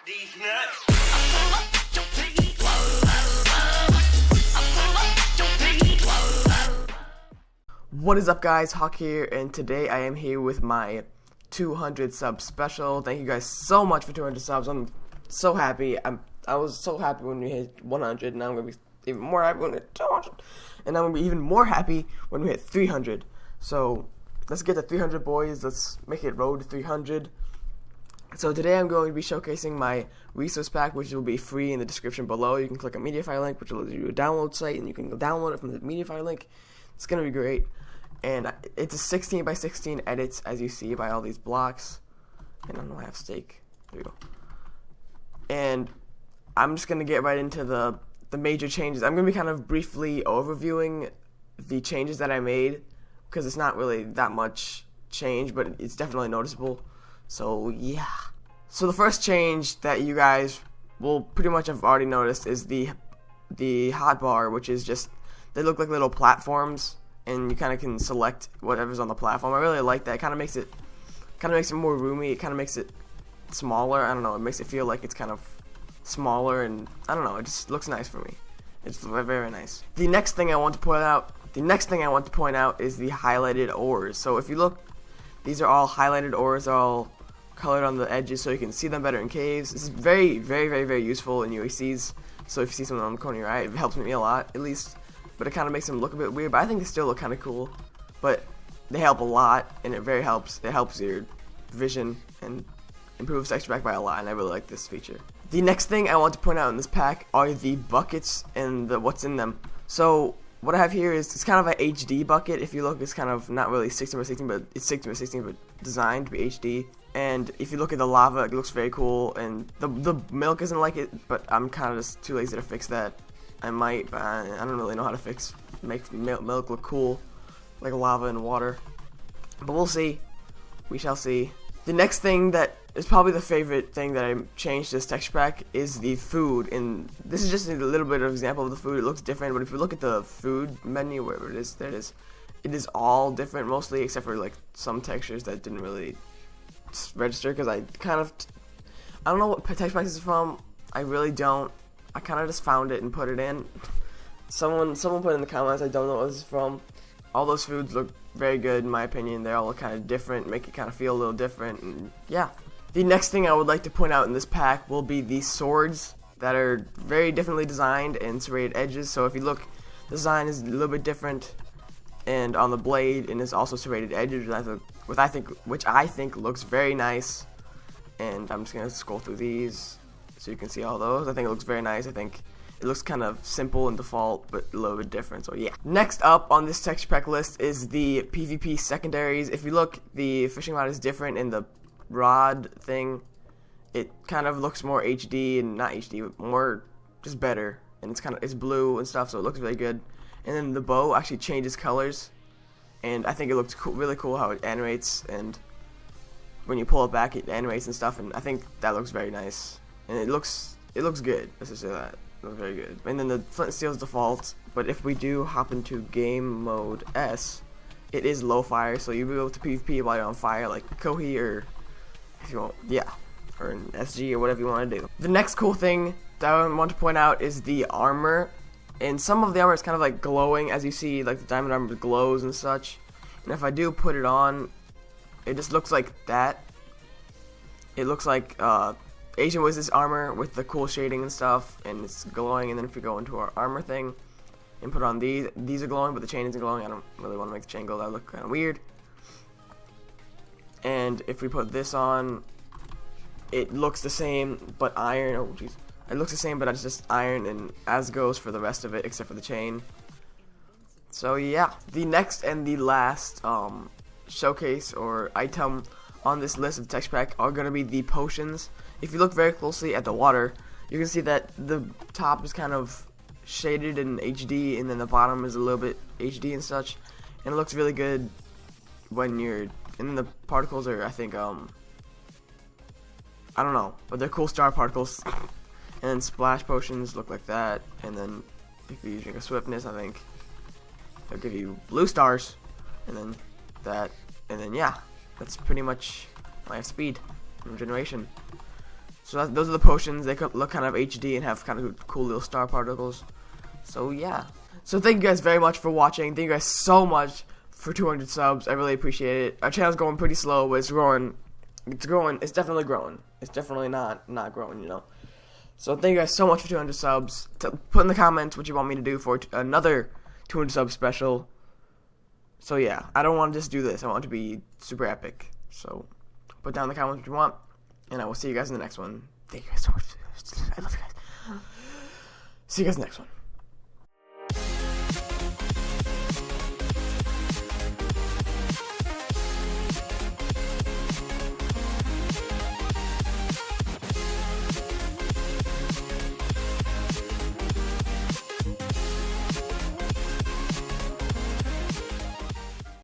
These nuts. What is up, guys? Hawk here, and today I am here with my 200 sub special. Thank you guys so much for 200 subs. I'm so happy. I was so happy when we hit 100, and now I'm gonna be even more happy when we hit 200, and I'm gonna be even more happy when we hit 300. So let's get to 300, boys. Let's make it road to 300. So today I'm going to be showcasing my resource pack, which will be free in the description below. You can click a media file link, which will lead you to a download site, and you can download it from the media file link. It's gonna be great. And it's a 16 by 16 edits, as you see by all these blocks. And I don't know, I have steak. There we go. And I'm just gonna get right into the major changes. I'm gonna be kind of briefly overviewing the changes that I made, because it's not really that much change, but it's definitely noticeable. So yeah. So the first change that you guys will pretty much have already noticed is the hotbar, which is just, they look like little platforms, and you kind of can select whatever's on the platform. I really like that. It kind of makes it more roomy. It kind of makes it smaller. I don't know. It makes it feel like it's kind of smaller, and I don't know. It just looks nice for me. It's very, very nice. The next thing I want to point out is the highlighted ores. So if you look, these are all highlighted ores. They're all colored on the edges, so you can see them better in caves. This is very, very, very, very useful in UACs. So if you see something on the corner of your eye, it helps me a lot, at least. But it kind of makes them look a bit weird, but I think they still look kind of cool. But they help a lot, and it helps your vision and improves texture pack by a lot, and I really like this feature. The next thing I want to point out in this pack are the buckets and what's in them. So what I have here is, it's kind of an HD bucket. If you look, it's kind of not really 16 by 16, but it's 16 by 16, but designed to be HD. And if you look at the lava, it looks very cool, and the milk isn't like it, but I'm kind of just too lazy to fix that. I might, but I don't really know how to make milk look cool, like lava and water. But we'll see. We shall see. The next thing that is probably the favorite thing that I changed to this texture pack is the food. And this is just a little bit of example of the food. It looks different, but if you look at the food menu, wherever it is, there it is. It is all different mostly, except for like some textures that didn't really register, because I don't know what texture pack this is from. I really don't. I kind of just found it and put it in. Someone put in the comments, I don't know what this is from. All those foods look very good in my opinion. They all look kind of different, make it kind of feel a little different, and yeah. The next thing I would like to point out in this pack will be these swords that are very differently designed and serrated edges. So if you look, the design is a little bit different, and on the blade, and it's also serrated edges, which I think looks very nice. And I'm just gonna scroll through these so you can see all those. I think it looks very nice. I think it looks kind of simple in default, but a little bit different, so yeah. Next up on this texture pack list is the PvP secondaries. If you look, the fishing rod is different, and the rod thing, it kind of looks more HD, and not HD, but more just better. And it's blue and stuff, so it looks really good. And then the bow actually changes colors, and I think it looks cool, really cool how it animates, and when you pull it back, it animates and stuff, and I think that looks very nice. And it looks good. Let's just say that. It looks very good. And then the flint and steel is default, but if we do hop into game mode S, it is low fire, so you'll be able to PvP while you're on fire, like Kohi, or if you want, yeah, or an SG, or whatever you want to do. The next cool thing that I want to point out is the armor. And some of the armor is kind of like glowing, as you see, like the diamond armor glows and such. And if I do put it on, it just looks like that. It looks like Asian Wizard's armor with the cool shading and stuff, and it's glowing. And then if we go into our armor thing and put on these are glowing, but the chain isn't glowing. I don't really want to make the chain glow. That would look kind of weird. And if we put this on, it looks the same, but iron. Oh jeez, it looks the same, but it's just iron, and as goes for the rest of it, except for the chain. So yeah, the next and the last showcase or item on this list of texture pack are going to be the potions. If you look very closely at the water, you can see that the top is kind of shaded in HD, and then the bottom is a little bit HD and such, and it looks really good when you're, and then the particles are, I think, I don't know, but they're cool star particles. And then splash potions look like that, and then if you drink a swiftness, I think they'll give you blue stars, and then that, and then yeah, that's pretty much my speed and regeneration. So those are the potions. They look kind of HD and have kind of cool little star particles. So yeah. So thank you guys very much for watching. Thank you guys so much for 200 subs. I really appreciate it. Our channel's going pretty slow, but it's growing. It's growing. It's definitely growing. It's definitely not growing, you know. So thank you guys so much for 200 subs. Put in the comments what you want me to do for another 200 sub special. So yeah, I don't want to just do this. I want it to be super epic. So put down in the comments what you want, and I will see you guys in the next one. Thank you guys so much. I love you guys. See you guys in the next one.